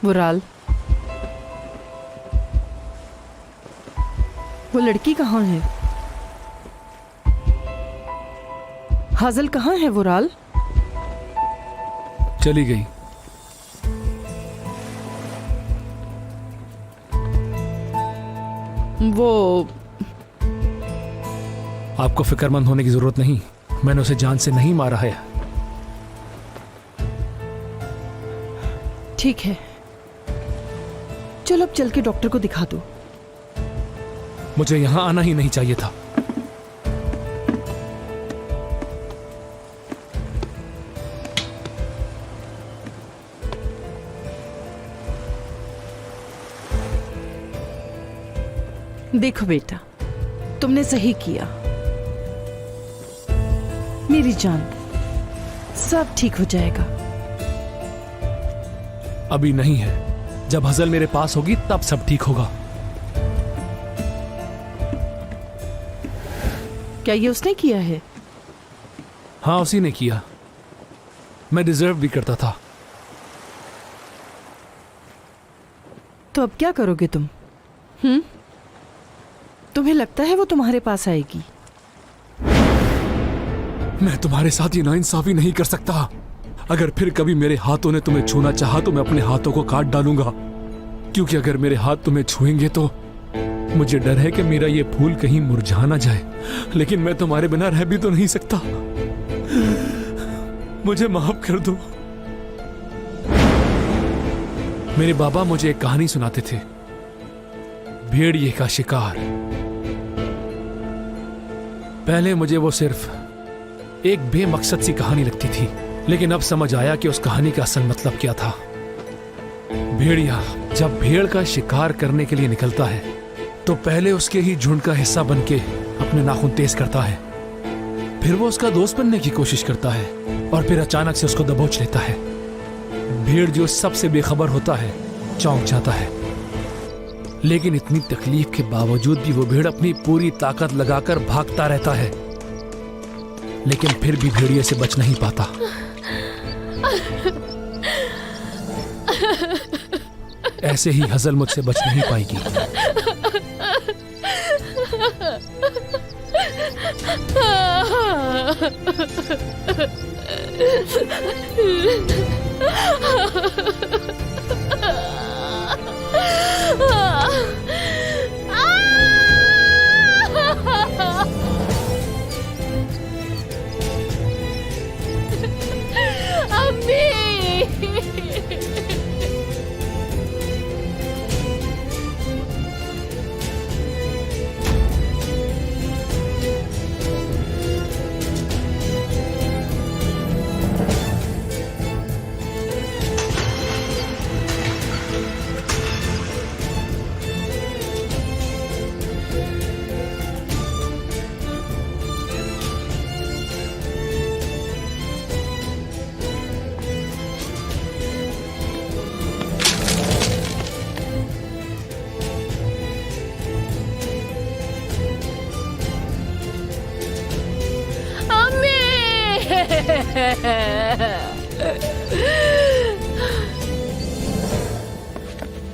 वुराल, वो लड़की कहाँ है? हाजल कहाँ है वुराल? चली गई। वो आपको फिक्रमंद होने की जरूरत नहीं, मैंने उसे जान से नहीं मारा है। ठीक है, चलो अब चल के डॉक्टर को दिखा दो। मुझे यहां आना ही नहीं चाहिए था। देखो बेटा, तुमने सही किया। मेरी जान, सब ठीक हो जाएगा। अभी नहीं है, जब हजल मेरे पास होगी तब सब ठीक होगा। क्या ये उसने किया है? हाँ, उसी ने किया। मैं डिजर्व भी करता था। तो अब क्या करोगे तुम? तुम्हें लगता है वो तुम्हारे पास आएगी? मैं तुम्हारे साथ ये नाइंसाफी नहीं कर सकता। अगर फिर कभी मेरे हाथों ने तुम्हें छूना चाहा तो मैं अपने हाथों को काट डालूंगा, क्योंकि अगर मेरे हाथ तुम्हें छुएंगे तो मुझे डर है कि मेरा ये फूल कहीं मुरझा ना जाए। लेकिन मैं तुम्हारे बिना रह भी तो नहीं सकता। मुझे माफ कर दो। मेरे बाबा मुझे एक कहानी सुनाते थे, भेड़िए का शिकार। पहले मुझे वो सिर्फ एक बेमकसद सी कहानी लगती थी, लेकिन अब समझ आया कि उस कहानी का असल मतलब क्या था। भेड़िया जब भेड़ का शिकार करने के लिए निकलता है तो पहले उसके ही झुंड का हिस्सा बनके अपने नाखून तेज करता है, फिर वो उसका दोस्त बनने की कोशिश करता है और फिर अचानक से उसको दबोच लेता है। भेड़ जो सबसे बेखबर होता है चौंक जाता है, लेकिन इतनी तकलीफ के बावजूद भी वो भेड़ अपनी पूरी ताकत लगाकर भागता रहता है, लेकिन फिर भी भेड़िए से बच नहीं पाता। ऐसे ही हजल मुझसे बच नहीं पाएगी।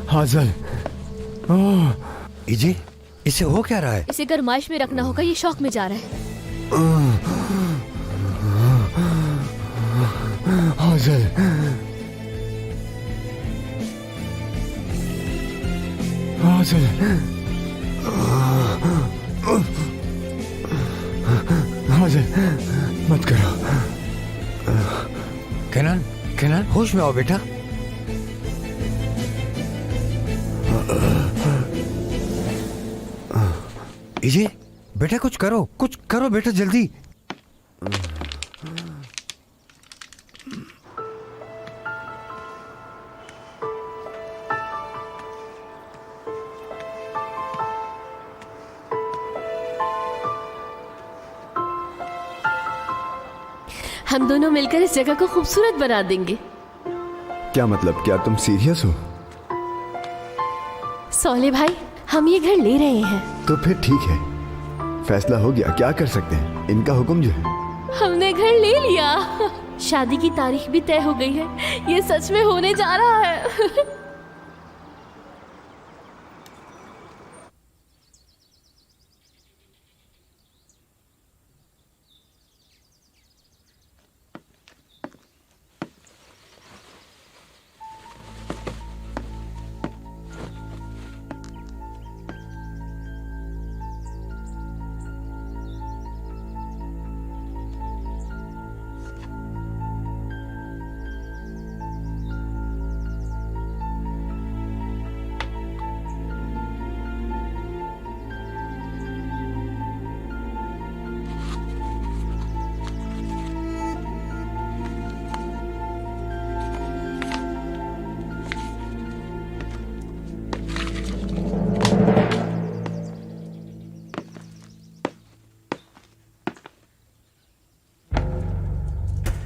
हाजल, इजी, इसे हो क्या रहा है? इसे गरमाइश में रखना होगा, ये शौक में जा रहा है। हाजल, हाजल, हाजल, मत करो। केनान, केनान, होश में आओ बेटा। इजे, बेटा कुछ करो बेटा जल्दी। हम दोनों मिलकर इस जगह को खूबसूरत बना देंगे। क्या मतलब, क्या तुम सीरियस हो? सोले भाई, हम ये घर ले रहे हैं। तो फिर ठीक है, फैसला हो गया, क्या कर सकते हैं, इनका हुक्म जो है। हमने घर ले लिया, शादी की तारीख भी तय हो गई है, ये सच में होने जा रहा है।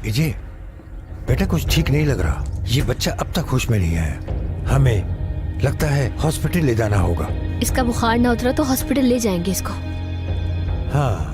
विजय, बेटा कुछ ठीक नहीं लग रहा। ये बच्चा अब तक होश में नहीं आया। हमें लगता है हॉस्पिटल ले जाना होगा। इसका बुखार ना उतरा तो हॉस्पिटल ले जाएंगे इसको। हाँ,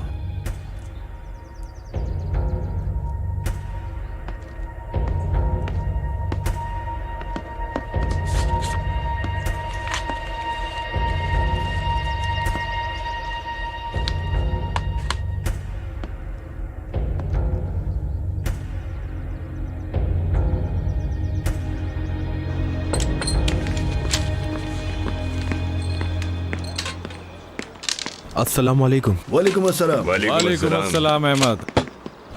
अस्सलाम वालेकुम। वालेकुम अस्सलाम। वालेकुम अस्सलाम अहमद।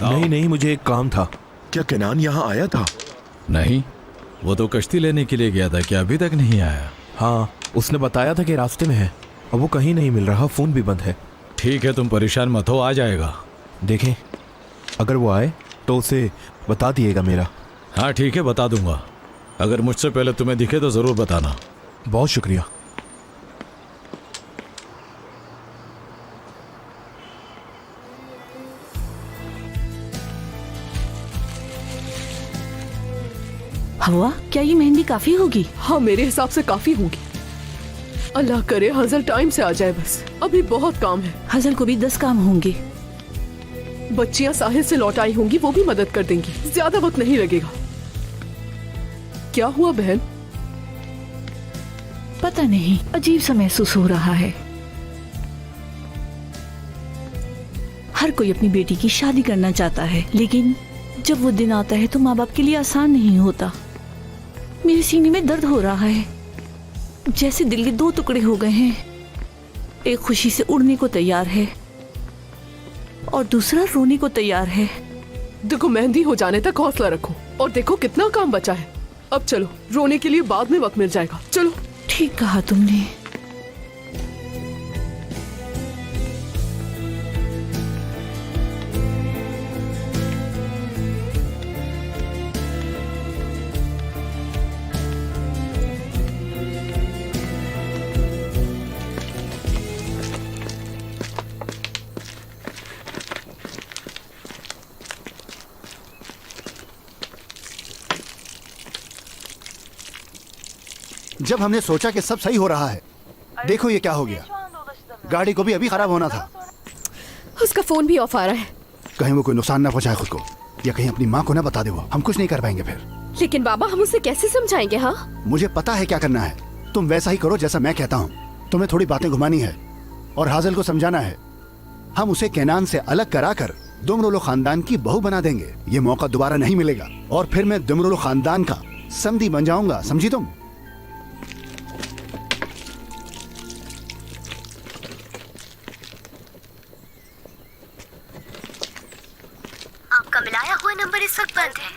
नहीं, मुझे एक काम था। क्या केनान यहाँ आया था? नहीं, वो तो कश्ती लेने के लिए गया था, क्या अभी तक नहीं आया? हाँ, उसने बताया था कि रास्ते में है और वो कहीं नहीं मिल रहा, फोन भी बंद है। ठीक है, तुम परेशान मत हो, आ जाएगा। देखें, अगर वो आए तो उसे बता दिएगा मेरा। हाँ ठीक है, बता दूंगा। अगर मुझसे पहले तुम्हें दिखे तो जरूर बताना। बहुत शुक्रिया। हवा, क्या ये मेहंदी काफी होगी? हाँ, मेरे हिसाब से काफी होगी। अल्लाह करे हजल टाइम से आ जाए, बस अभी बहुत काम है। हजल को भी 10 काम होंगे। बच्चियां साहिल से लौट आई होंगी, वो भी मदद कर देंगी, ज्यादा वक्त नहीं लगेगा। क्या हुआ बहन? पता नहीं, अजीब सा महसूस हो रहा है। हर कोई अपनी बेटी की शादी करना चाहता है, लेकिन जब वो दिन आता है तो माँ बाप के लिए आसान नहीं होता। मेरे सीने में दर्द हो रहा है, जैसे दिल के 2 टुकड़े हो गए हैं। एक खुशी से उड़ने को तैयार है और दूसरा रोने को तैयार है। देखो, मेहंदी हो जाने तक हौसला रखो, और देखो कितना काम बचा है। अब चलो, रोने के लिए बाद में वक्त मिल जाएगा। चलो। ठीक कहा तुमने। जब हमने सोचा कि सब सही हो रहा है, देखो ये क्या हो गया। गाड़ी को भी अभी खराब होना था। उसका फोन भी ऑफ आ रहा है। कहीं वो कोई नुकसान ना पहुंचाए खुद को, या कहीं अपनी माँ को ना बता दे। वो हम कुछ नहीं कर पाएंगे फिर। लेकिन बाबा, हम उसे कैसे समझाएंगे? हाँ, मुझे पता है क्या करना है। तुम वैसा ही करो जैसा मैं कहता हूँ। तुम्हें थोड़ी बातें घुमानी है और हाजिल को समझाना है। हम उसे केनान से अलग कराकर दुमरुलो खानदान की बहू बना देंगे। ये मौका दोबारा नहीं मिलेगा, और फिर मैं दुमरुलो खानदान का समधी बन जाऊंगा, समझी तुम? आपका मिलाया हुआ नंबर इस वक्त बंद है।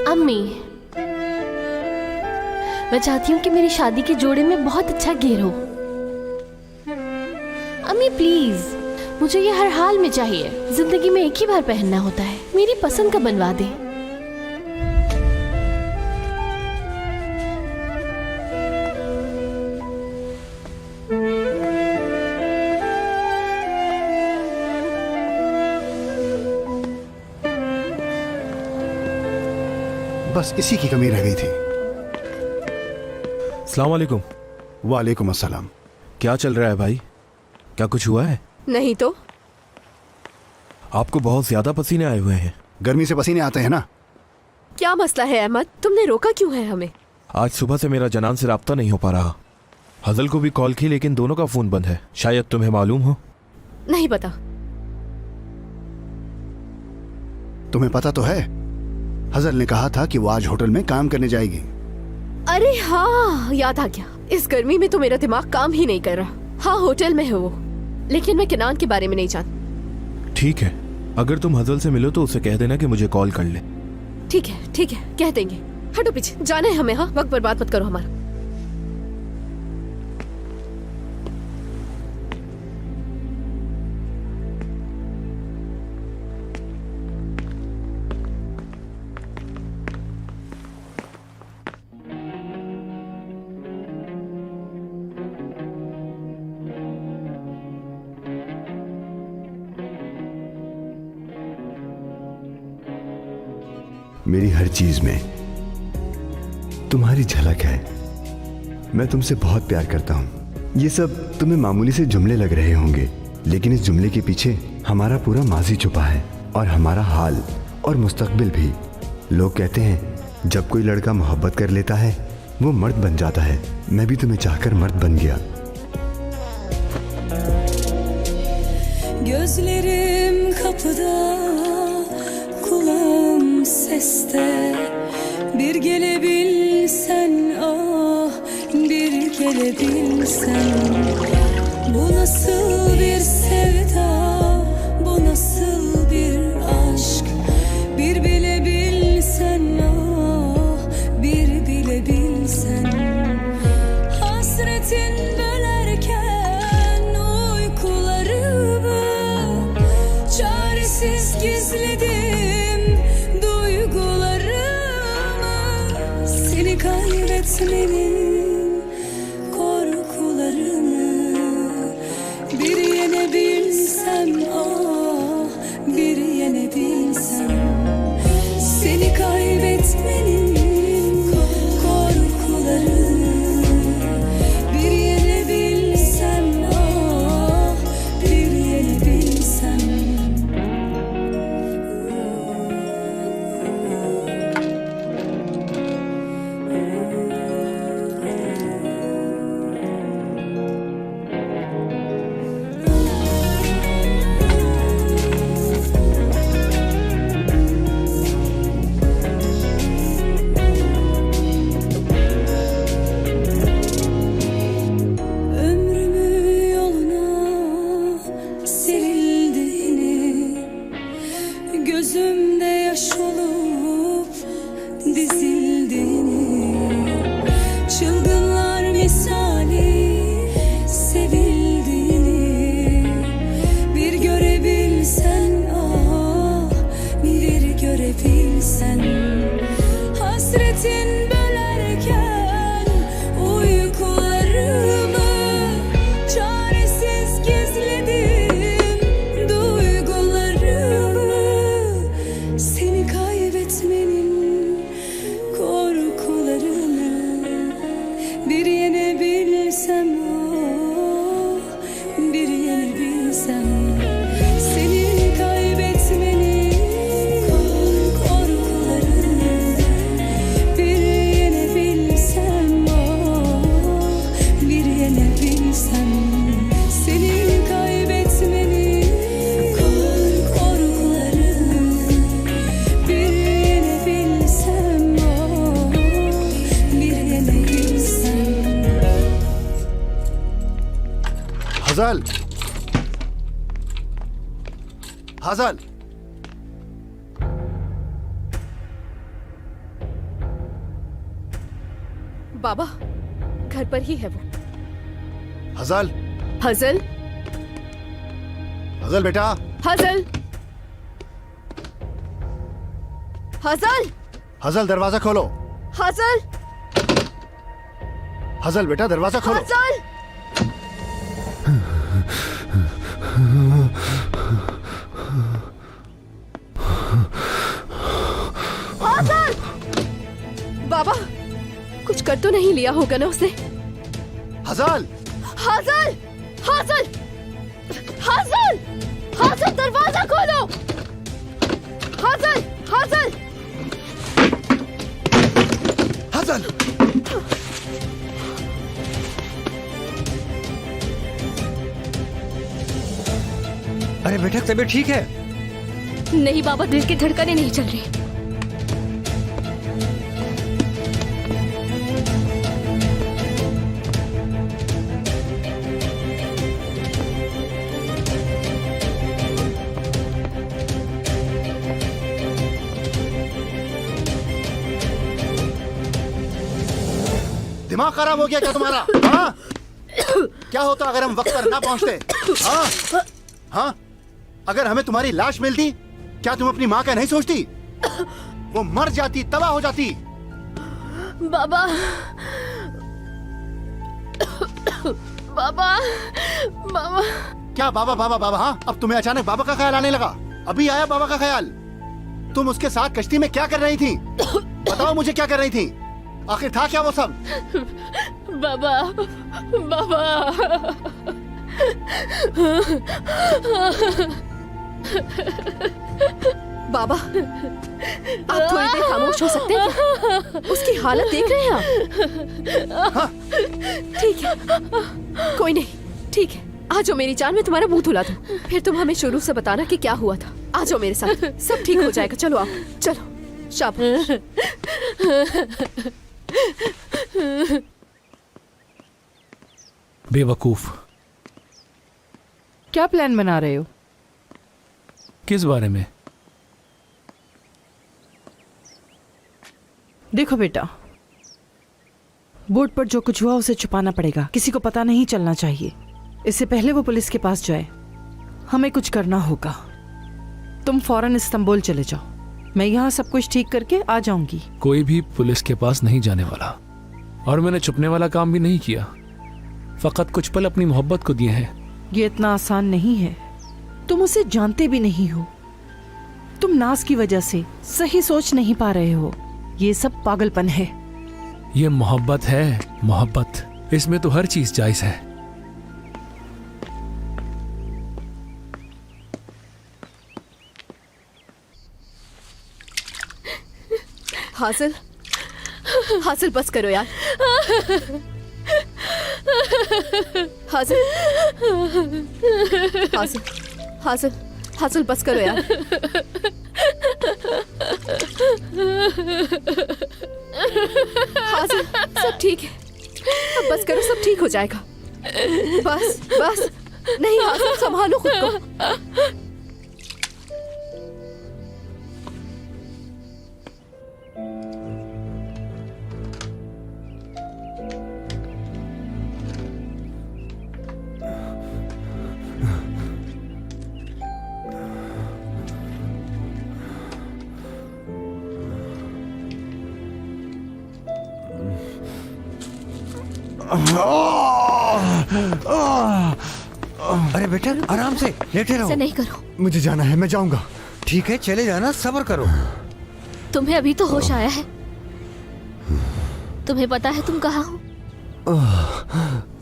अम्मी, मैं चाहती हूँ कि मेरी शादी के जोड़े में बहुत अच्छा घेर हो। अम्मी प्लीज, मुझे ये हर हाल में चाहिए। जिंदगी में एक ही बार पहनना होता है। मेरी पसंद का बनवा दे। बस इसी की कमी रह गई थी। अस्सलाम वालेकुम। वालेकुम अस्सलाम। क्या चल रहा है भाई? क्या कुछ हुआ है? नहीं तो आपको बहुत ज्यादा पसीने आए हुए हैं। गर्मी से पसीने आते हैं ना। क्या मसला है अहमद? तुमने रोका क्यों है हमें? आज सुबह से मेरा जनान से राब्ता नहीं हो पा रहा। हजल को भी कॉल की लेकिन दोनों का फोन बंद है। शायद तुम्हें मालूम हो। नहीं पता। तुम्हें पता तो है, हजल ने कहा था कि वो आज होटल में काम करने जाएगी। अरे हाँ, याद आ गया। इस गर्मी में तो मेरा दिमाग काम ही नहीं कर रहा। हाँ, होटल में है वो, लेकिन मैं किनान के बारे में नहीं जानती। ठीक है, अगर तुम हजल से मिलो तो उसे कह देना कि मुझे कॉल कर ले। ठीक है, कह देंगे। हटो पीछे, जाना है हमें। हाँ, वक्त बर्बाद मत करो हमारा। मेरी हर चीज में तुम्हारी झलक है। मैं तुमसे बहुत प्यार करता हूं। ये सब तुम्हें मामूली से जुमले लग रहे होंगे, लेकिन इस जुमले के पीछे हमारा पूरा माजी छुपा है और हमारा हाल और मुस्तकबिल भी। लोग कहते हैं जब कोई लड़का मोहब्बत कर लेता है वो मर्द बन जाता है। मैं भी तुम्हें चाहकर मर्द बन गया। Gözlerim kapıda, kulağım seste. Bir gelebilsen ah, bir gelebilsen. Bu nasıl bir sevda, bu nasıl bir aşk. Bir bilebilsen ah, bir bilebilsen. Hasretin bölerken uykularımı, çaresiz gizledim duygularımı. Seni kaybetmenin korkularını bir yenebilsem ah, bir yenebilsem. Seni kaybetmenin korkularını bir yenebilsem ah, bir yenebilsem. Ömrümü yoluna serildiğini, gözümde yaş olup dizildiğini, çılgınlar misali sevildiğini bir görebilsen ah, bir görebilsen. Hasretin bölerken uykularımı, çaresiz gizledim duygularımı. Seni kaybetmenin korkularını bir yenebilsem ah, bir yenebilsem. Seni kaybetmenin korkularını bir yenebilsem ah, bir yenebilsem. Seni kaybetmenin korkularını bir yenebilsem ah, bir yenebilsem. हजल, हजल, बाबा, घर पर ही है वो। हजल, हजल, हजल बेटा, हजल, हजल, हजल दरवाजा खोलो। हजल, हजल बेटा दरवाजा खोलो। हजल। हजल, बाबा कुछ कर तो नहीं लिया होगा ना उसने? हजल, हाजल, हाजल, हाजल, हाजल दरवाजा खोलो। हाजल, हाजल, हजल। अरे बेटा तबीयत ठीक है? नहीं बाबा, दिल की धड़कनें नहीं चल रही। दिमाग खराब हो गया क्या तुम्हारा? हाँ? क्या होता अगर हम वक्त पर ना पहुंचते? हाँ? हाँ? अगर हमें तुम्हारी लाश मिलती, क्या तुम अपनी माँ का नहीं सोचती? वो मर जाती, तबाह हो जाती। बाबा, बाबा, बाबा। क्या बाबा बाबा बाबा? हाँ, अब तुम्हें अचानक बाबा का ख्याल आने लगा? अभी आया बाबा का ख्याल? तुम उसके साथ कश्ती में क्या कर रही थी? बताओ मुझे, क्या कर रही थी? आखिर था क्या वो सब? बाबा, बाबा। बाबा, आप थोड़ी देर खामोश हो सकते हैं क्या? उसकी हालत देख रहे हैं आप? हाँ? ठीक है, कोई नहीं, ठीक है। आ जाओ मेरी जान, मैं तुम्हारा मुंह धुला दूं। फिर तुम हमें शुरू से बताना कि क्या हुआ था। आ जाओ मेरे साथ, सब ठीक हो जाएगा। चलो आओ, चलो। शाबाश। बेवकूफ। क्या प्लान बना रहे हो? किस बारे में? देखो बेटा, बोर्ड पर जो कुछ हुआ उसे छुपाना पड़ेगा, किसी को पता नहीं चलना चाहिए। इससे पहले वो पुलिस के पास जाए, हमें कुछ करना होगा। तुम फौरन इस्तांबुल चले जाओ, मैं यहाँ सब कुछ ठीक करके आ जाऊंगी। कोई भी पुलिस के पास नहीं जाने वाला, और मैंने छुपने वाला काम भी नहीं किया। फकत कुछ पल अपनी मोहब्बत को दिए हैं। ये इतना आसान नहीं है, तुम उसे जानते भी नहीं हो। तुम नाज की वजह से सही सोच नहीं पा रहे हो। ये सब पागलपन है। ये मोहब्बत है, मोहब्बत। इसमें तो हर चीज जायज है। हासिल, हासिल बस करो यार। हासिल, हासिल, हासिल, हासिल बस करो यार। हासिल, सब ठीक है, अब बस करो, सब ठीक हो जाएगा। बस बस, नहीं हासिल, संभालो खुद को। अरे बेटा आराम से लेटे रहो। ऐसा नहीं करो। मुझे जाना है, मैं जाऊंगा। ठीक है, चले जाना, सब्र करो। तुम्हें अभी तो होश आया है। तुम्हें पता है तुम कहाँ हो?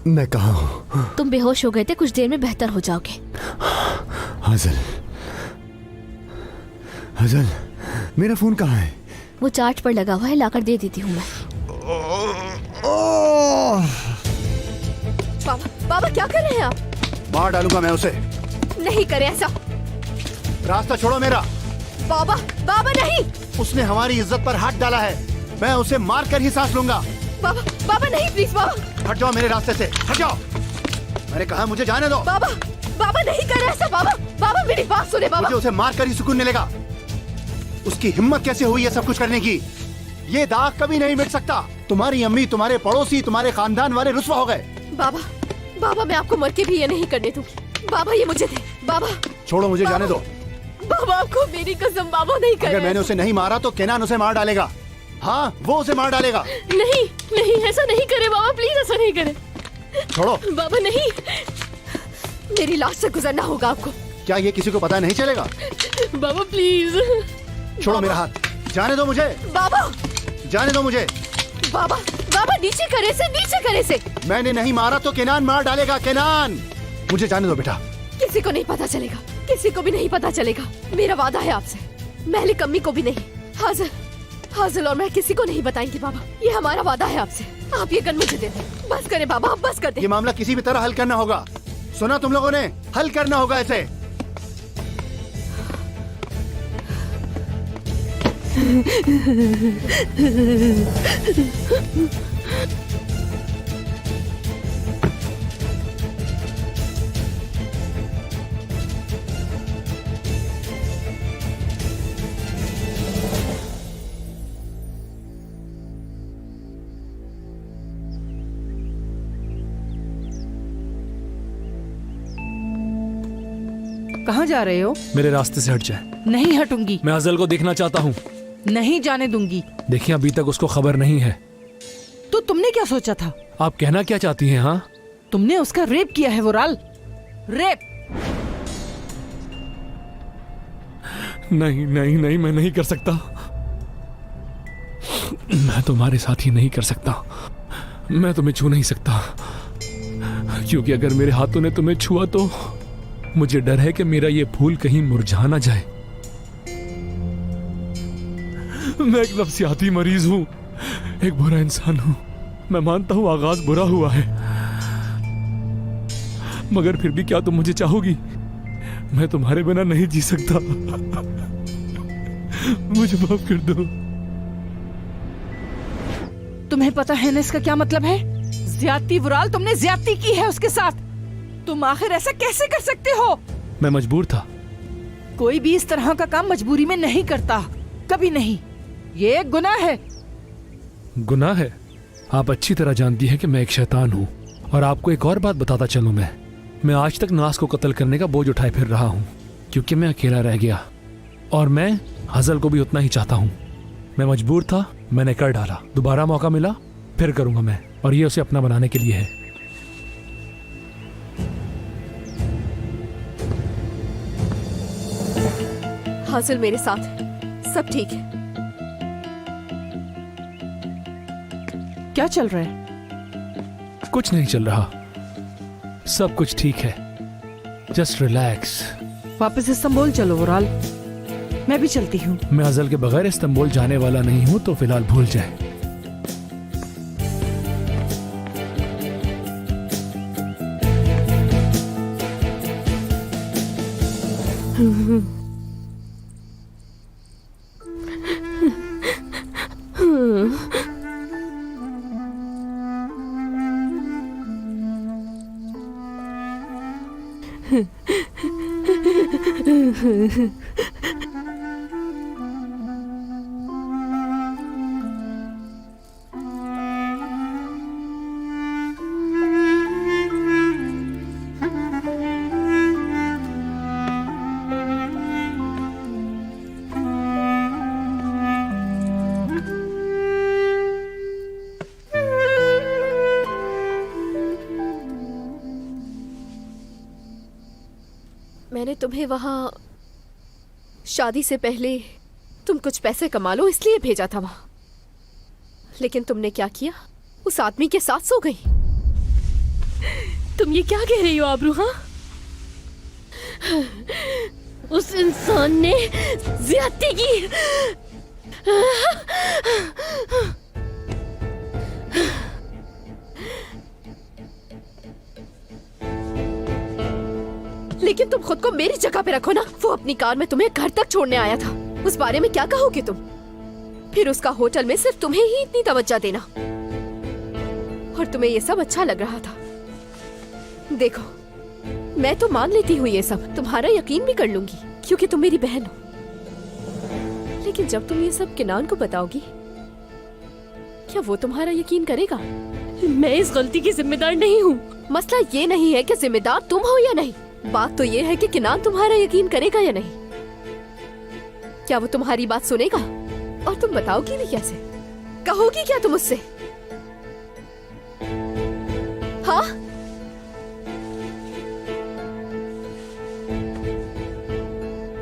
मैं कहाँ हूँ? तुम बेहोश हो गए थे, कुछ देर में बेहतर हो जाओगे। हजल, हजल, मेरा फोन कहाँ है? वो चार्ज पर लगा हुआ है, लाकर दे देती हूँ मैं। बाबा, बाबा क्या कर रहे हैं आप? मार डालूंगा मैं उसे। नहीं करे ऐसा। रास्ता छोड़ो मेरा। बाबा, बाबा नहीं। उसने हमारी इज्जत पर हाथ डाला है, मैं उसे मार कर ही सांस लूंगा। बाबा, बाबा नहीं, प्लीज बाबा। हट जाओ मेरे रास्ते से, हट जाओ। मैंने कहा मुझे जाने दो। बाबा, बाबा नहीं करे ऐसा। बाबा, बाबा मेरी बात सुने। बाबा, मुझे उसे मार कर ही सुकून मिलेगा। उसकी हिम्मत कैसे हुई है सब कुछ करने की? ये दाग कभी नहीं मिट सकता। तुम्हारी अम्मी, तुम्हारे पड़ोसी, तुम्हारे खानदान वाले रुस्वा हो गए। बाबा, बाबा मैं आपको मर के भी ये नहीं करने दूंगी। बाबा ये मुझे दे। बाबा छोड़ो, मुझे जाने दो। बाबा आपको मेरी कसम, बाबा नहीं करे। अगर मैंने उसे नहीं मारा तो केनान उसे मार डालेगा। हाँ, वो उसे मार डालेगा। नहीं नहीं, ऐसा नहीं करे बाबा, प्लीज ऐसा नहीं करे। छोड़ो बाबा नहीं। मेरी लाश से गुजरना होगा आपको। क्या ये किसी को पता नहीं चलेगा? बाबा प्लीज। छोड़ो मेरा हाथ, जाने दो मुझे। बाबा जाने दो मुझे। बाबा बाबा नीचे करे से, नीचे करे से। मैंने नहीं मारा तो केनान मार डालेगा। केनान, मुझे जाने दो बेटा। किसी को नहीं पता चलेगा, किसी को भी नहीं पता चलेगा। मेरा वादा है आपसे, महलिक अम्मी को भी नहीं, हाजिल और मैं किसी को नहीं बताएंगे बाबा। ये हमारा वादा है आपसे। आप ये गन मुझे दे दें। बस करें बाबा, आप बस कर दें। ये मामला किसी भी तरह हल करना होगा। सुना तुम लोगों ने, हल करना होगा इसे। कहाँ जा रहे हो? मेरे रास्ते से हट जाए। नहीं हटूंगी। मैं अजल को देखना चाहता हूँ। नहीं जाने दूंगी। देखिए, अभी तक उसको खबर नहीं है। तो तुमने क्या सोचा था? आप कहना क्या चाहती हैं? हाँ, तुमने उसका रेप किया है वुराल, रेप। नहीं नहीं नहीं, मैं नहीं कर सकता। मैं तुम्हारे साथ ही नहीं कर सकता। मैं तुम्हें छू नहीं सकता, क्योंकि अगर मेरे हाथों ने तुम्हें छुआ तो मुझे डर है कि मेरा ये फूल कहीं मुरझा ना जाए। मैं एक नफ्सियाती मरीज हूं, एक बुरा इंसान हूं। मैं मानता हूं आगाज बुरा हुआ है, मगर फिर भी क्या तुम मुझे चाहोगी? मैं तुम्हारे बिना नहीं जी सकता। मुझे माफ कर दो। तुम्हें पता है ना इसका क्या मतलब है? ज्यादती वुराल, तुमने ज्यादती की है उसके साथ। तुम आखिर ऐसा कैसे कर सकते हो? मैं मजबूर था। कोई भी इस तरह का काम मजबूरी में नहीं करता, कभी नहीं। ये एक गुनाह है। गुनाह है? आप अच्छी तरह जानती हैं कि मैं एक शैतान हूँ। और आपको एक और बात बताता चलूं, मैं आज तक नास को कत्ल करने का बोझ उठाए फिर रहा हूँ, क्योंकि मैं अकेला रह गया। और मैं हजल को भी उतना ही चाहता हूँ। मैं मजबूर था, मैंने कर डाला। दोबारा मौका मिला फिर करूंगा मैं, और ये उसे अपना बनाने के लिए है। हाजिल मेरे साथ है, सब ठीक है। क्या चल रहा है? कुछ नहीं चल रहा, सब कुछ ठीक है। Just relax. वापस इस्तांबुल चलो वुराल, मैं भी चलती हूँ। मैं अजल के बगैर इस्तांबुल जाने वाला नहीं हूँ, तो फिलहाल भूल जाए। मैंने तुम्हें वहां शादी से पहले तुम कुछ पैसे कमा लो इसलिए भेजा था वहां, लेकिन तुमने क्या किया? उस आदमी के साथ सो गई। तुम ये क्या कह रही हो आबरू? हाँ, उस इंसान ने ज्यादती की। लेकिन तुम खुद को मेरी जगह पे रखो ना। वो अपनी कार में तुम्हें घर तक छोड़ने आया था, उस बारे में क्या कहोगे तुम? फिर उसका होटल में सिर्फ तुम्हें ही इतनी तवज्जो देना, और तुम्हें ये सब अच्छा लग रहा था। देखो, मैं तो मान लेती हूँ ये सब, तुम्हारा यकीन भी कर लूंगी क्योंकि तुम मेरी बहन हो। लेकिन जब तुम ये सब किनान को बताओगी, क्या वो तुम्हारा यकीन करेगा? मैं इस गलती की जिम्मेदार नहीं हूँ। मसला ये नहीं है कि जिम्मेदार तुम हो या नहीं, बात तो ये है कि किनान तुम्हारा यकीन करेगा या नहीं। क्या वो तुम्हारी बात सुनेगा? और तुम बताओगी भी कैसे? कहोगी क्या तुम उससे? हाँ,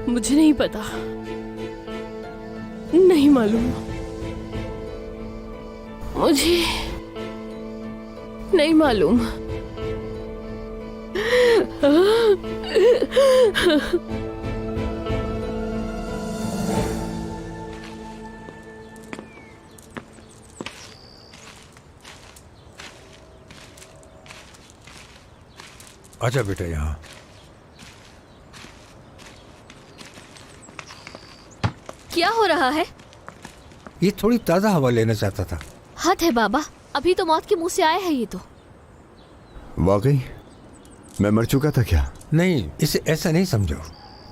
मुझे नहीं पता, नहीं मालूम। मुझे नहीं मालूम। आजा बेटा यहाँ। क्या हो रहा है? ये थोड़ी ताज़ा हवा लेना चाहता था। हद है बाबा, अभी तो मौत के मुंह से आया है ये तो। वाकई मैं मर चुका था क्या? नहीं, इसे ऐसा नहीं समझो।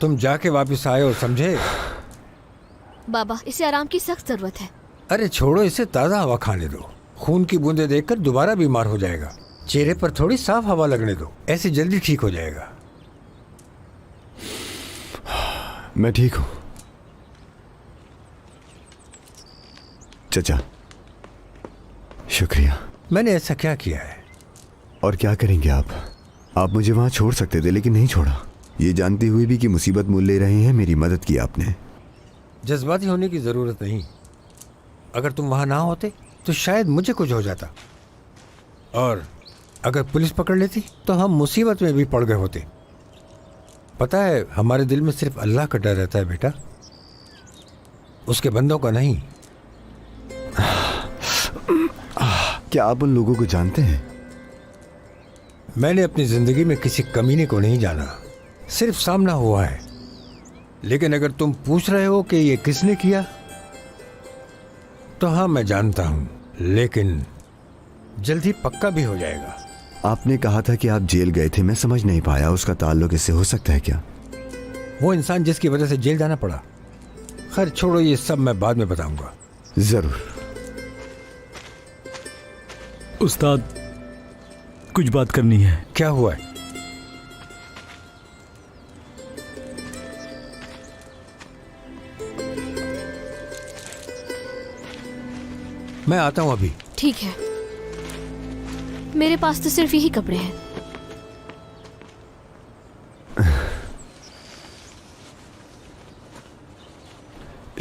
तुम जाके वापस आए हो, समझे? बाबा, इसे आराम की सख्त जरूरत है। अरे छोड़ो, इसे ताज़ा हवा खाने दो। खून की बूंदें देखकर दोबारा बीमार हो जाएगा। चेहरे पर थोड़ी साफ हवा लगने दो, ऐसे जल्दी ठीक हो जाएगा। मैं ठीक हूं चचा, शुक्रिया। मैंने ऐसा क्या किया है? और क्या करेंगे आप मुझे वहां छोड़ सकते थे, लेकिन नहीं छोड़ा। ये जानते हुए भी कि मुसीबत मोल ले रहे हैं, मेरी मदद की आपने। जज्बाती होने की जरूरत नहीं। अगर तुम वहां ना होते तो शायद मुझे कुछ हो जाता, और अगर पुलिस पकड़ लेती तो हम मुसीबत में भी पड़ गए होते। पता है, हमारे दिल में सिर्फ अल्लाह का डर रहता है बेटा, उसके बंदों का नहीं। क्या आप उन लोगों को जानते हैं? मैंने अपनी जिंदगी में किसी कमीने को नहीं जाना, सिर्फ सामना हुआ है। लेकिन अगर तुम पूछ रहे हो कि ये किसने किया, तो हाँ मैं जानता हूं, लेकिन जल्द ही पक्का भी हो जाएगा। आपने कहा था कि आप जेल गए थे, मैं समझ नहीं पाया। उसका ताल्लुक इससे हो सकता है क्या? वो इंसान जिसकी वजह से जेल जाना पड़ा। खैर छोड़ो, ये सब मैं बाद में बताऊंगा। जरूर। उस्ताद, कुछ बात करनी है। क्या हुआ है? मैं आता हूं अभी। ठीक है, मेरे पास तो सिर्फ यही कपड़े हैं।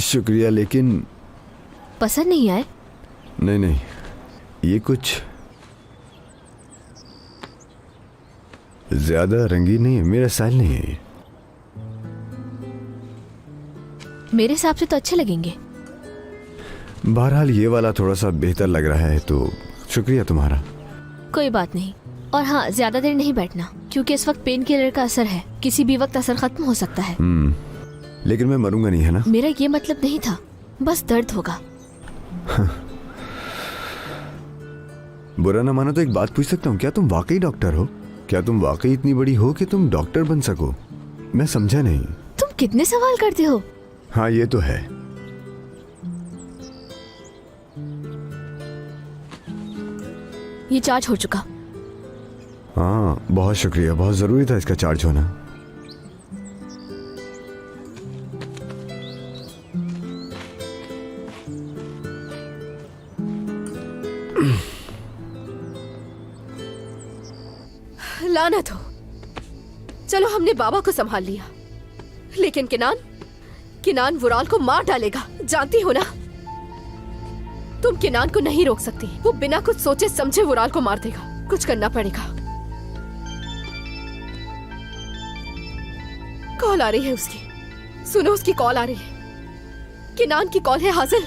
शुक्रिया, लेकिन पसंद नहीं आए? नहीं, ये कुछ ज्यादा रंगीन नहीं है, मेरा स्टाइल नहीं है ये। मेरे हिसाब से तो अच्छे लगेंगे। बहरहाल ये वाला थोड़ा सा बेहतर लग रहा है, तो शुक्रिया तुम्हारा। कोई बात नहीं। और हाँ, ज्यादा देर नहीं बैठना, क्योंकि इस वक्त पेन किलर का असर है, किसी भी वक्त असर खत्म हो सकता है। लेकिन मैं मरूंगा नहीं, है ना? मेरा ये मतलब नहीं था, बस दर्द होगा। बुरा ना मानो तो एक बात पूछ सकता हूँ? क्या तुम वाकई डॉक्टर हो? क्या तुम वाकई इतनी बड़ी हो कि तुम डॉक्टर बन सको? मैं समझा नहीं। तुम कितने सवाल करते हो। हाँ, ये तो है। ये चार्ज हो चुका। हाँ, बहुत शुक्रिया, बहुत जरूरी था इसका चार्ज होना। लानत हो। चलो, हमने बाबा को संभाल लिया, लेकिन किनान वुराल को मार डालेगा, जानती हो ना? तुम किनान को नहीं रोक सकती, वो बिना कुछ सोचे समझे वुराल को मार देगा। कुछ करना पड़ेगा। कॉल आ रही है उसकी, सुनो, उसकी कॉल आ रही है। किनान की कॉल है। हाजिर,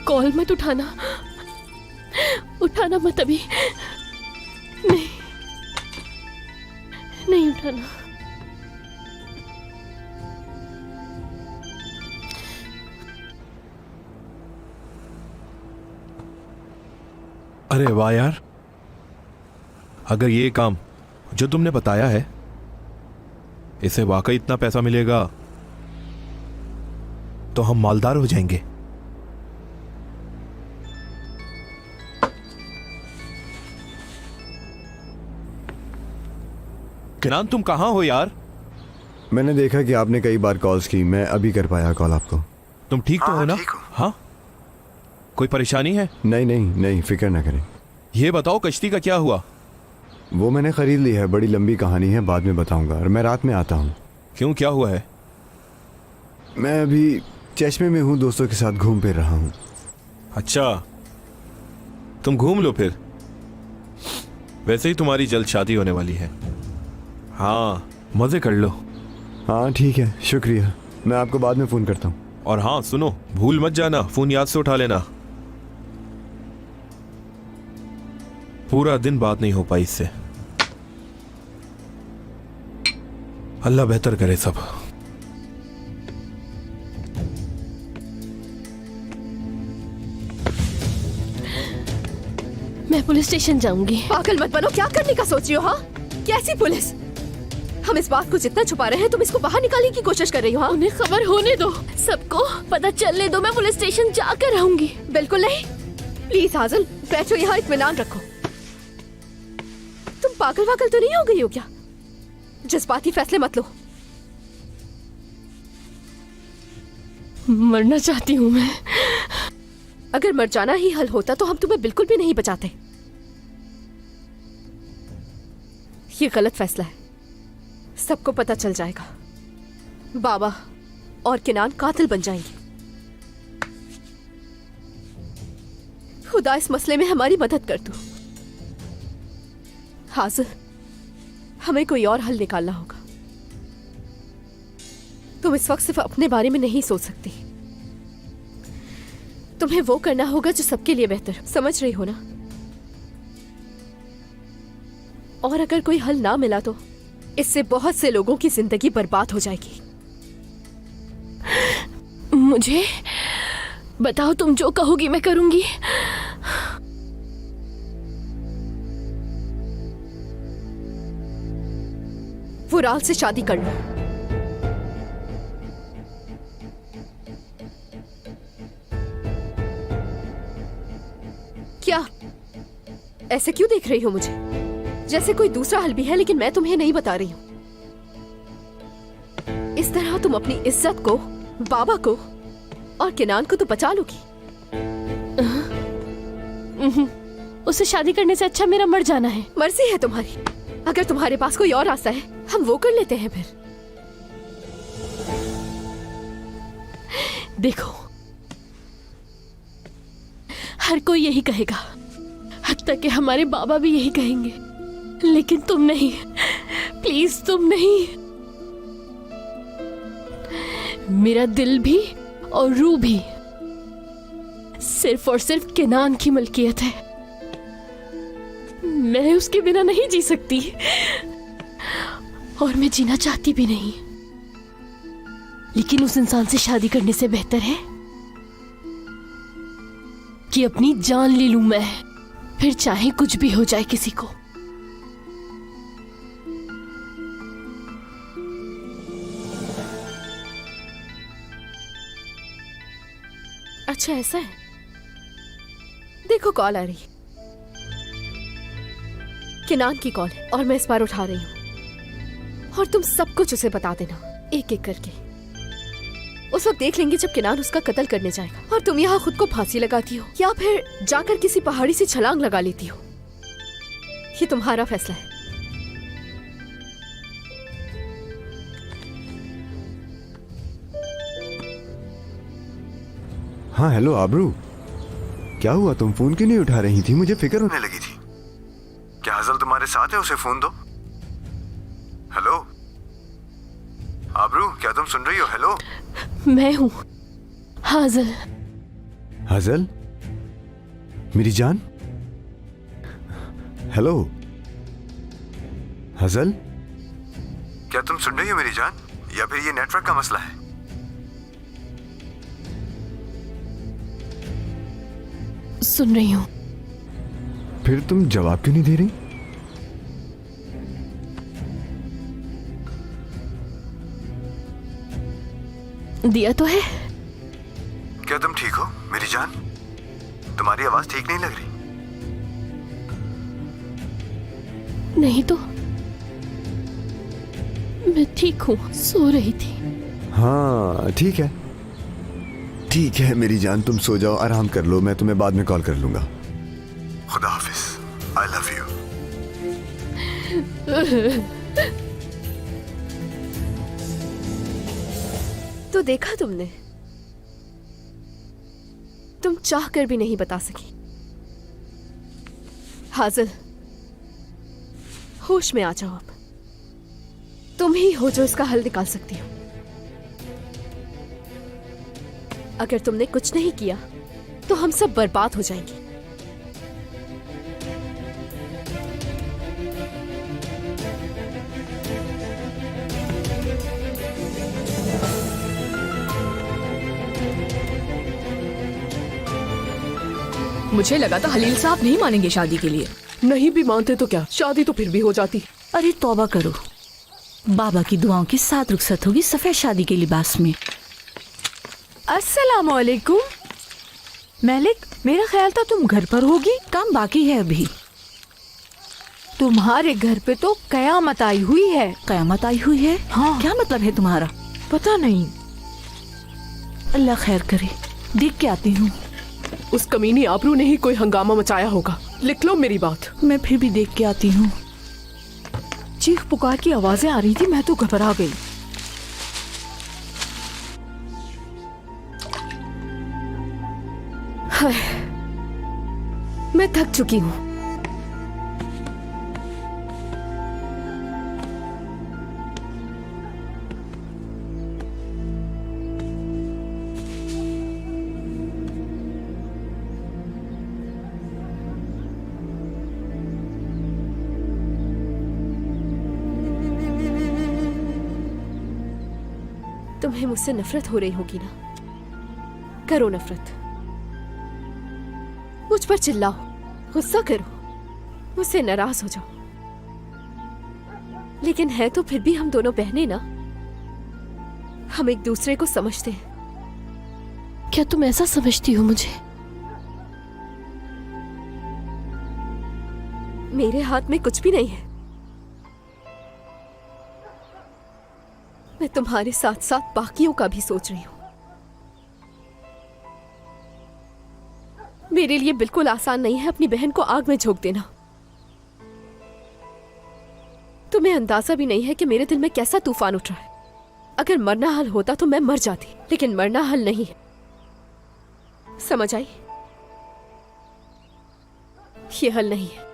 कॉल मत उठाना, उठाना मत अभी। नहीं उठाना। अरे वाह यार, अगर ये काम जो तुमने बताया है, इसे वाकई इतना पैसा मिलेगा तो हम मालदार हो जाएंगे। किनान, तुम कहां हो यार? मैंने देखा कि आपने कई बार कॉल्स की, मैं अभी कर पाया कॉल आपको। तुम ठीक तो हो ना? हाँ, कोई परेशानी है? नहीं, फिक्र ना करें। ये बताओ, कश्ती का क्या हुआ? वो मैंने खरीद ली है, बड़ी लंबी कहानी है, बाद में बताऊंगा। और मैं रात में आता हूँ। क्यों, क्या हुआ है? मैं अभी चश्मे में हूँ, दोस्तों के साथ घूम फिर रहा हूँ। अच्छा, तुम घूम लो फिर। वैसे ही तुम्हारी जल्द शादी होने वाली है। हाँ, मजे कर लो। हाँ ठीक है, शुक्रिया। मैं आपको बाद में फ़ोन करता हूँ। और हाँ सुनो, भूल मत जाना, फोन याद से उठा लेना। पूरा दिन बात नहीं हो पाई इससे। अल्लाह बेहतर करे सब। मैं पुलिस स्टेशन जाऊंगी। पागल मत बनो, क्या करने का सोच रही हो? हाँ, कैसी पुलिस? हम इस बात को जितना छुपा रहे हैं तुम इसको बाहर निकालने की कोशिश कर रही हो। हाँ, उन्हें खबर होने दो, सबको पता चलने दो। मैं पुलिस स्टेशन जाकर रहूंगी। बिल्कुल नहीं। प्लीज हाजल, बैठो यहाँ, इत्मीनान रखो। तुम पागल वागल तो नहीं हो गई हो क्या? जज्बाती फैसले मत लो। मरना चाहती हूँ मैं। अगर मर जाना ही हल होता तो हम तुम्हें बिल्कुल भी नहीं बचाते। ये गलत फैसला है, सबको पता चल जाएगा। बाबा और किनान कातिल बन जाएंगे। खुदा इस मसले में हमारी मदद कर दो। हाजिर, हमें कोई और हल निकालना होगा। तुम इस वक्त सिर्फ अपने बारे में नहीं सोच सकती, तुम्हें वो करना होगा जो सबके लिए बेहतर। समझ रही हो ना? और अगर कोई हल ना मिला तो इससे बहुत से लोगों की जिंदगी बर्बाद हो जाएगी। मुझे बताओ, तुम जो कहोगी मैं करूंगी। वुराल से शादी कर लो। क्या ऐसे क्यों देख रही हो मुझे? जैसे कोई दूसरा हल भी है, लेकिन मैं तुम्हें नहीं बता रही हूं। इस तरह तुम अपनी इज्जत को, बाबा को और किनान को तो बचा लोगी। उससे शादी करने से अच्छा मेरा मर जाना है। मर्जी है तुम्हारी। अगर तुम्हारे पास कोई और रास्ता है, हम वो कर लेते हैं फिर। देखो, हर कोई यही कहेगा, हत्ता कि हमारे बाबा भी यही कहेंगे, लेकिन तुम नहीं। प्लीज तुम नहीं। मेरा दिल भी और रूह भी सिर्फ और सिर्फ किनान की मलकियत है। मैं उसके बिना नहीं जी सकती, और मैं जीना चाहती भी नहीं। लेकिन उस इंसान से शादी करने से बेहतर है कि अपनी जान ले लूं मैं, फिर चाहे कुछ भी हो जाए किसी को। अच्छा ऐसा है। देखो कॉल आ रही है, किनान की कॉल है, और मैं इस बार उठा रही हूँ। और तुम सब कुछ उसे बता देना, एक एक करके। उस वक्त देख लेंगे जब किनान उसका कत्ल करने जाएगा, और तुम यहाँ खुद को फांसी लगाती हो या फिर जाकर किसी पहाड़ी से छलांग लगा लेती हो। ये तुम्हारा फैसला है। हाँ हेलो आबरू, क्या हुआ? तुम फोन क्यों नहीं उठा रही थी? मुझे फिक्र होने लगी थी। क्या हाजल तुम्हारे साथ है? उसे फोन दो। हेलो आबरू, क्या तुम सुन रही हो? हेलो, मैं हूँ हाजल। हाजल मेरी जान। हेलो हाजल, क्या तुम सुन रही हो मेरी जान, या फिर ये नेटवर्क का मसला है? सुन रही हूँ। फिर तुम जवाब क्यों नहीं दे रही? दिया तो है। क्या तुम ठीक हो मेरी जान? तुम्हारी आवाज ठीक नहीं लग रही। नहीं तो मैं ठीक हूँ, सो रही थी। हाँ ठीक है, ठीक है मेरी जान, तुम सो जाओ, आराम कर लो। मैं तुम्हें बाद में कॉल कर लूंगा। खुदा हाफिज। I love you. तो देखा तुमने, चाह कर भी नहीं बता सकी। हाजिल, होश में आ जाओ अब। तुम ही हो जो इसका हल निकाल सकती हो। अगर तुमने कुछ नहीं किया तो हम सब बर्बाद हो जाएंगे। मुझे लगा था हलील साहब नहीं मानेंगे शादी के लिए। नहीं भी मानते तो क्या, शादी तो फिर भी हो जाती। अरे तौबा करो, बाबा की दुआओं के साथ रुखसत होगी सफेद शादी के लिबास में। अस्सलाम वालेकुम। मलिक, मेरा ख्याल था तुम घर पर होगी। काम बाकी है अभी। तुम्हारे घर पे तो कयामत आई हुई है। कयामत आई हुई है? हाँ। क्या मतलब है तुम्हारा? पता नहीं। अल्लाह खैर करे, देख के आती हूँ। उस कमीनी आबरू ने ही कोई हंगामा मचाया होगा। लिख लो मेरी बात। मैं फिर भी देख के आती हूँ। चीख पुकार की आवाजें आ रही थी, मैं तो घबरा गई। हाय, मैं थक चुकी हूँ। तुम्हें मुझसे नफरत हो रही होगी ना? करो नफरत, मुझ पर चिल्लाओ, गुस्सा करो, मुझसे नाराज हो जाओ, लेकिन है तो फिर भी हम दोनों बहनें ना। हम एक दूसरे को समझते हैं। क्या तुम ऐसा समझती हो मुझे? मेरे हाथ में कुछ भी नहीं है। मैं तुम्हारे साथ साथ बाकियों का भी सोच रही हूं। मेरे लिए बिल्कुल आसान नहीं है अपनी बहन को आग में झोंक देना। तुम्हें अंदाजा भी नहीं है कि मेरे दिल में कैसा तूफान उठ रहा है। अगर मरना हल होता तो मैं मर जाती, लेकिन मरना हल नहीं है। समझ आई? ये हल नहीं है,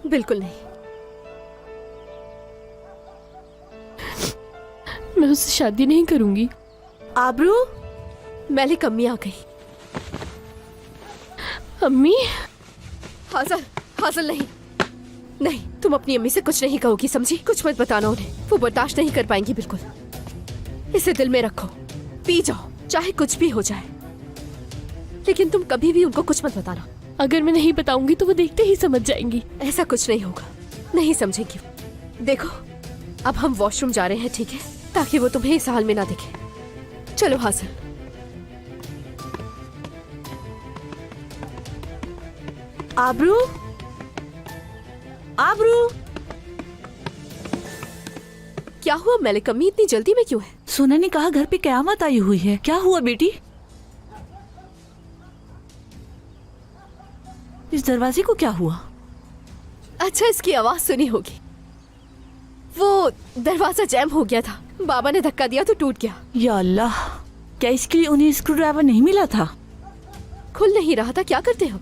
बिल्कुल नहीं। मैं उससे शादी नहीं करूंगी। आबरू, मलिक अम्मी आ गई। अम्मी? हाजिल, हाजिल नहीं, नहीं, तुम अपनी अम्मी से कुछ नहीं कहोगी, समझी? कुछ मत बताना उन्हें, वो बर्दाश्त नहीं कर पाएंगी बिल्कुल। इसे दिल में रखो, पी जाओ, चाहे कुछ भी हो जाए, लेकिन तुम कभी भी उनको कुछ मत बताना। अगर मैं नहीं बताऊंगी तो वो देखते ही समझ जाएंगी। ऐसा कुछ नहीं होगा, नहीं समझेंगी। देखो, अब हम वॉशरूम जा रहे हैं, ठीक है? ताकि वो तुम्हें इस हाल में ना दिखे। चलो हासिल। आबरू, आबरू, क्या हुआ मलिक अम्मी, इतनी जल्दी में क्यों है? सोना ने कहा घर पे कयामत आई हुई है। क्या हुआ बेटी? इस दरवाजे को क्या हुआ? अच्छा, इसकी आवाज सुनी होगी। वो दरवाजा जैम हो गया था, बाबा ने धक्का दिया तो टूट गया। या अल्लाह, क्या इसके लिए उन्हें स्क्रू ड्राइवर नहीं मिला था? खुल नहीं रहा था, क्या करते हो?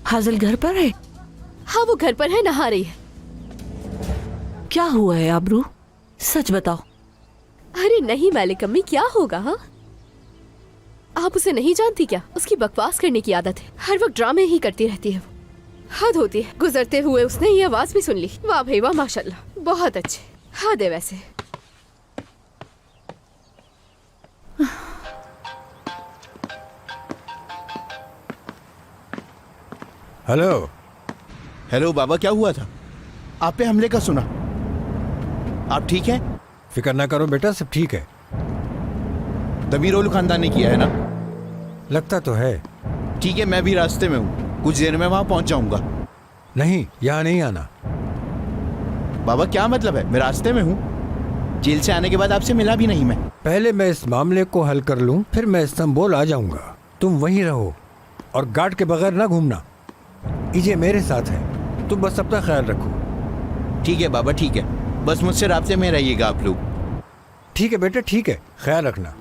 हाजिल घर पर है? हाँ, वो घर पर है, नहा रही है। क्या हुआ है आबरू, सच बताओ। अरे नहीं मलिक अम्मी, क्या होगा? हाँ, आप उसे नहीं जानती क्या? उसकी बकवास करने की आदत है, हर वक्त ड्रामे ही करती रहती है वो। हद होती है। गुजरते हुए उसने ये आवाज भी सुन ली। वाह भाई वाह, माशाल्लाह, बहुत अच्छे। हद है वैसे। हेलो। हेलो बाबा, क्या हुआ था? आप पे हमले का सुना। आप ठीक हैं? फिक्र ना करो बेटा, सब ठीक है। दमीरोल खानदान ने किया है ना? लगता तो है। ठीक है, मैं भी रास्ते में हूँ, कुछ देर में वहां पहुंच जाऊंगा। नहीं, यहाँ नहीं आना। बाबा क्या मतलब है? मैं रास्ते में हूँ, जेल से आने के बाद आपसे मिला भी नहीं मैं। पहले मैं इस मामले को हल कर लूँ, फिर मैं इस्तांबुल आ जाऊंगा। तुम वहीं रहो और गार्ड के बगैर ना घूमना। इजे मेरे साथ है, तुम बस अपना ख्याल रखो। ठीक है बाबा, ठीक है, बस मुझसे रास्ते में रहिएगा आप लोग। ठीक है बेटे, ठीक है, ख्याल रखना।